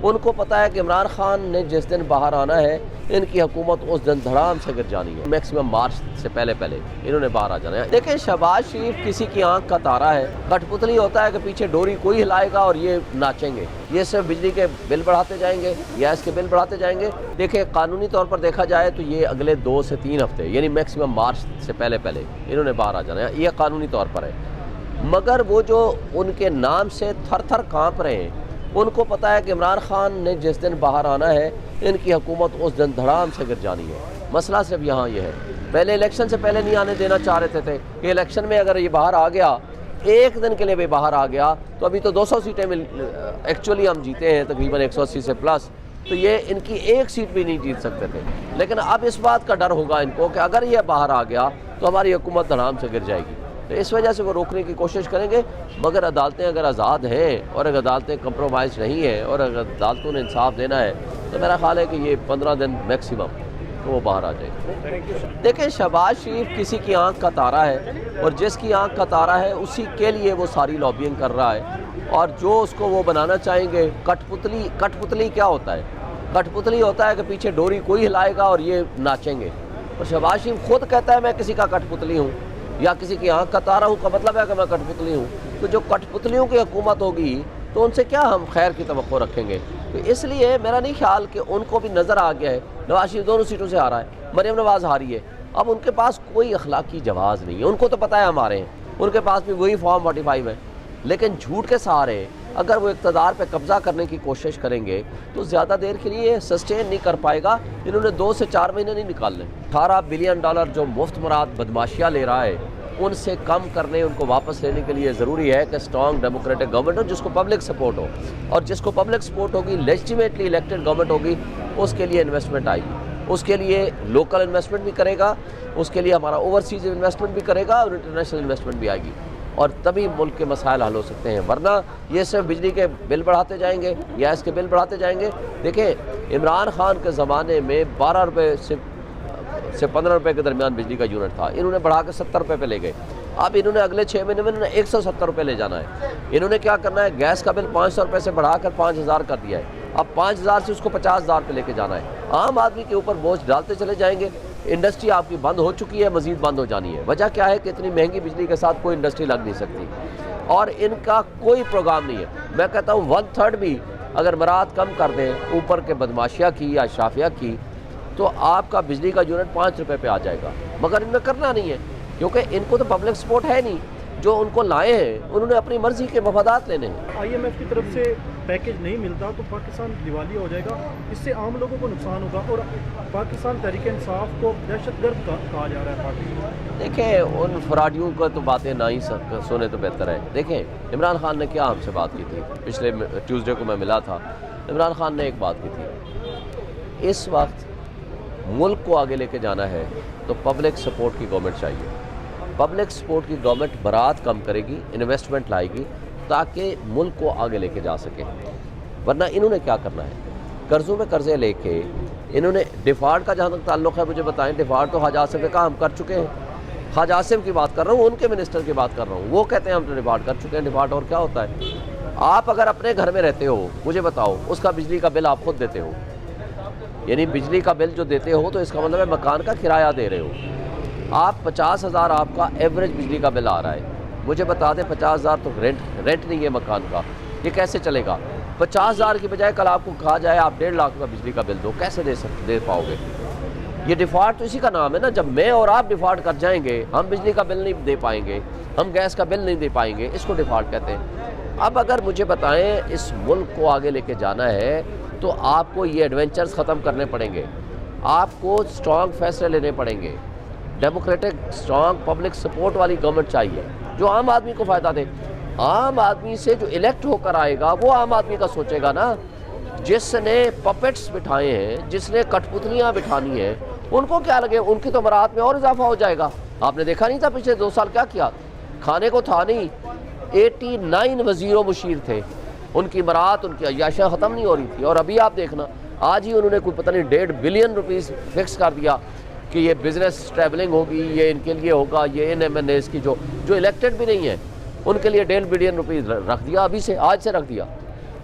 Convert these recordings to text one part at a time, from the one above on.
उनको पता है कि इमरान खान ने जिस दिन बाहर आना है इनकी हुकूमत उस दिन धड़ाम से गिर जानी है। मैक्सिमम मार्च से पहले पहले इन्होंने बाहर आ जाना है। देखिए, शहबाज शरीफ किसी की आंख का तारा है। कठपुतली होता है कि पीछे डोरी कोई हिलाएगा और ये नाचेंगे। ये सिर्फ बिजली के बिल बढ़ाते जाएंगे, गैस के बिल बढ़ाते जाएंगे। देखिए, कानूनी तौर पर देखा जाए तो ये अगले 2 से 3 हफ्ते यानी मैक्सिमम मार्च से पहले पहले इन्होंने बाहर आ जाना है। ये कानूनी तौर पर है। मगर वो जो उनके नाम से थर थर काँप रहे हैं, उनको पता है कि इमरान खान ने जिस दिन बाहर आना है इनकी हुकूमत उस दिन धड़ाम से गिर जानी है। मसला सिर्फ यहाँ ये है, पहले इलेक्शन से पहले नहीं आने देना चाह रहे थे कि इलेक्शन में अगर ये बाहर आ गया, एक दिन के लिए भी बाहर आ गया तो अभी तो 200 सीटें एक्चुअली हम जीते हैं तकरीबन 180 से प्लस, तो ये इनकी एक सीट भी नहीं जीत सकते थे। लेकिन अब इस बात का डर होगा इनको कि अगर ये बाहर आ गया तो हमारी हुकूमत धड़ाम से गिर जाएगी। तो इस वजह से वो रोकने की कोशिश करेंगे। मगर अदालतें अगर आज़ाद हैं और अगर अदालतें कंप्रोमाइज़ नहीं है और अगर अदालतों ने इंसाफ देना है तो मेरा ख्याल है कि ये 15 दिन मैक्सिमम तो वो बाहर आ जाएंगे। देखिए, शहबाज शरीफ किसी की आंख का तारा है और जिसकी आंख का तारा है उसी के लिए वो सारी लॉबिंग कर रहा है। और जो उसको वो बनाना चाहेंगे, कठपुतली क्या होता है? कठपुतली होता है कि पीछे डोरी कोई हिलाएगा और ये नाचेंगे। और शहबाज शरीफ खुद कहता है मैं किसी का कठपुतली हूँ या किसी की आंख का तारा हूँ, का मतलब है कि मैं कठपुतली हूँ। तो जो कठपुतलियों की हुकूमत होगी तो उनसे क्या हम खैर की तवक्को रखेंगे? तो इसलिए मेरा नहीं ख्याल कि उनको भी नज़र आ गया है नवाज शरीफ दोनों सीटों से हारा है, मरियम नवाज़ हारी है। अब उनके पास कोई अखलाकी जवाज़ नहीं है। उनको तो पता है हमारे हैं, उनके पास भी वही फॉर्म 45 है। लेकिन झूठ के सहारे अगर वो इक़्तिदार पे कब्ज़ा करने की कोशिश करेंगे तो ज़्यादा देर के लिए सस्टेन नहीं कर पाएगा। इन्होंने 2 से 4 महीने नहीं निकालने। $18 बिलियन जो मुफ्त मुराद बदमाशियाँ ले रहा है उनसे कम करने, उनको वापस लेने के लिए ज़रूरी है कि स्ट्रॉन्ग डेमोक्रेटिक गवर्नमेंट हो जिसको पब्लिक सपोर्ट हो, और जिसको पब्लिक सपोर्ट होगी, लेजिटिमेटली इलेक्टेड गवर्नमेंट होगी, उसके लिए इन्वेस्टमेंट आएगी, उसके लिए लोकल इन्वेस्टमेंट भी करेगा, उसके लिए हमारा ओवरसीज इन्वेस्टमेंट भी करेगा और इंटरनेशनल इन्वेस्टमेंट भी आएगी, और तभी मुल्क के मसाइल हल हो सकते हैं। वरना ये सिर्फ बिजली के बिल बढ़ाते जाएंगे, गैस के बिल बढ़ाते जाएंगे। देखें, इमरान खान के ज़माने में 12 रुपये से 15 रुपये के दरमियान बिजली का यूनिट था, इन्होंने बढ़ा के 70 रुपये पे ले गए। अब इन्होंने अगले 6 महीने में 170 रुपये ले जाना है। इन्होंने क्या करना है, गैस का बिल 500 रुपये से बढ़ाकर 5000 कर दिया है। अब 5000 से उसको 50,000 पे लेके जाना है। आम आदमी के ऊपर बोझ डालते चले जाएंगे। इंडस्ट्री आपकी बंद हो चुकी है, मज़ीद बंद हो जानी है। वजह क्या है कि इतनी महंगी बिजली के साथ कोई इंडस्ट्री लग नहीं सकती और इनका कोई प्रोग्राम नहीं है। मैं कहता हूँ 1/3 भी अगर मराद कम कर दें ऊपर के बदमाशिया की या शाफिया की, तो आपका बिजली का यूनिट 5 रुपये पे आ जाएगा। मगर इनमें करना नहीं है क्योंकि इनको तो पब्लिक सपोर्ट है नहीं। जो उनको लाए हैं उन्होंने अपनी मर्जी के मफादात लेने हैं। IMF की तरफ से पैकेज नहीं मिलता तो पाकिस्तान दिवालिया हो जाएगा, इससे आम लोगों को नुकसान होगा और पाकिस्तान तहरीक इंसाफ को दहशतगर्द कहा जा रहा है पार्टी। देखें, उन फराडियों को तो बातें ना ही सुने तो बेहतर है। देखें, इमरान खान ने क्या हमसे बात की थी, पिछले ट्यूसडे को मैं मिला था। इमरान खान ने एक बात की थी, इस वक्त मुल्क को आगे लेके जाना है तो पब्लिक सपोर्ट की गवर्नमेंट चाहिए। पब्लिक सपोर्ट की गवर्नमेंट बरात कम करेगी, इन्वेस्टमेंट लाएगी ताकि मुल्क को आगे लेके जा सके। वरना इन्होंने क्या करना है, कर्ज़ों में कर्ज़े लेके इन्होंने डिफ़ॉल्ट का जहाँ तक ताल्लुक़ है मुझे बताएं। डिफ़ॉल्ट तो हज आसिफ ने कहा हम कर चुके हैं। हज आसिफ की बात कर रहा हूँ, उनके मिनिस्टर की बात कर रहा हूँ। वो कहते हैं हम तो डिफ़ॉल्ट कर चुके हैं। डिफ़ॉल्ट और क्या होता है? आप अगर अपने घर में रहते हो, मुझे बताओ, उसका बिजली का बिल आप खुद देते हो, यानी बिजली का बिल जो देते हो तो इसका मतलब है मकान का किराया दे रहे हो आप। 50,000 आपका एवरेज बिजली का बिल आ रहा है। मुझे बता दें 50,000 तो रेंट नहीं है मकान का, ये कैसे चलेगा? 50,000 की बजाय कल आपको कहा जाए आप 1.5 लाख का बिजली का बिल दो, कैसे दे पाओगे? ये डिफ़ॉल्ट तो इसी का नाम है ना। जब मैं और आप डिफ़ॉल्ट कर जाएंगे, हम बिजली का बिल नहीं दे पाएंगे, हम गैस का बिल नहीं दे पाएंगे, इसको डिफ़ॉल्ट कहते हैं। अब अगर मुझे बताएं इस मुल्क को आगे लेके जाना है तो आपको ये एडवेंचर्स ख़त्म करने पड़ेंगे, आपको स्ट्रॉन्ग फैसले लेने पड़ेंगे। डेमोक्रेटिक स्ट्रॉन्ग पब्लिक सपोर्ट वाली गवर्नमेंट चाहिए जो आम आदमी को फ़ायदा दे। आम आदमी से जो इलेक्ट होकर आएगा वो आम आदमी का सोचेगा ना। जिसने पपेट्स बिठाए हैं, जिसने कठपुतलियाँ बिठानी हैं, उनको क्या लगे, उनकी तो बरात में और इजाफा हो जाएगा। आपने देखा नहीं था पिछले 2 साल क्या किया? खाने को था नहीं, 89 वज़ीर मुशीर थे, उनकी बरात, उनकी अय्याशियाँ ख़त्म नहीं हो रही थी। और अभी आप देखना, आज ही उन्होंने कोई पता नहीं 1.5 बिलियन रुपीज़ फिक्स कर दिया कि ये बिज़नेस ट्रैवलिंग होगी, ये इनके लिए होगा, ये NMNAs की जो इलेक्टेड भी नहीं है उनके लिए 1.5 बिलियन रुपीज़ रख दिया, अभी से, आज से रख दिया।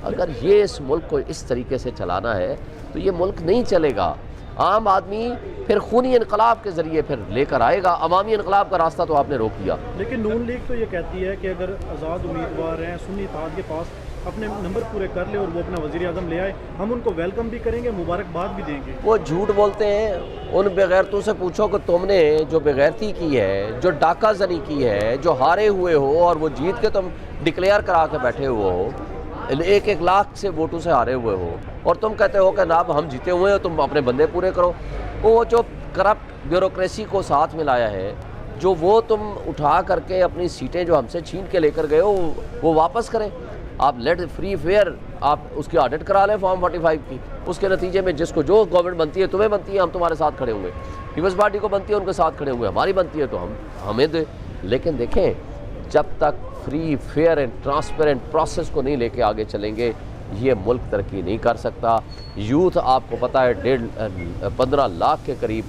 अगर ये इस मुल्क को इस तरीके से चलाना है तो ये मुल्क नहीं चलेगा। आम आदमी फिर खूनी इनकलाब के ज़रिए फिर लेकर आएगा। अवामी इनकलाब का रास्ता तो आपने रोक दिया। लेकिन नून लीग तो ये कहती है कि अगर आज़ाद उम्मीदवार हैं, सुन्नी इत्तेहाद के पास अपने नंबर पूरे कर ले और वो अपना वज़ीर आज़म ले आए, हम उनको वेलकम भी करेंगे, मुबारकबाद भी देंगे। वो झूठ बोलते हैं। उन बेगैरतों से पूछो कि तुमने जो बेगैरती की है, जो डाका जनी की है, जो हारे हुए हो और वो जीत के तुम डिक्लेयर करा के बैठे हुए हो, 1-1 लाख से वोटों से हारे हुए हो, और तुम कहते हो कि ना हम जीते हुए हैं, तुम अपने बंदे पूरे करो। वो जो करप्ट ब्यूरोक्रेसी को साथ मिलाया है, जो वो तुम उठा करके अपनी सीटें जो हमसे छीन के लेकर गए हो वो वापस करें। आप लेट फ्री फेयर आप उसकी ऑडिट करा लें फॉर्म 45 की। उसके नतीजे में जिसको जो गवर्नमेंट बनती है, तुम्हें बनती है, हम तुम्हारे साथ खड़े होंगे। पीपल्स पार्टी को बनती है, उनके साथ खड़े होंगे। हमारी बनती है तो हमें दे। लेकिन देखें, जब तक free fair and transparent process को नहीं लेके आगे चलेंगे, ये मुल्क तरक्की नहीं कर सकता। यूथ आपको पता है 15 लाख के करीब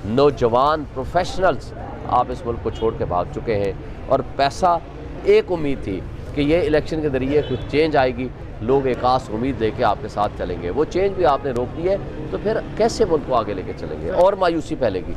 नौजवान प्रोफेशनल्स आप इस मुल्क को छोड़ के भाग चुके हैं। और पैसा, एक उम्मीद थी कि ये इलेक्शन के ज़रिए कुछ चेंज आएगी, लोग एक आस उम्मीद लेके आपके साथ चलेंगे। वो चेंज भी आपने रोक दी है, तो फिर कैसे मुल्क को आगे लेके चलेंगे और मायूसी फैलेगी।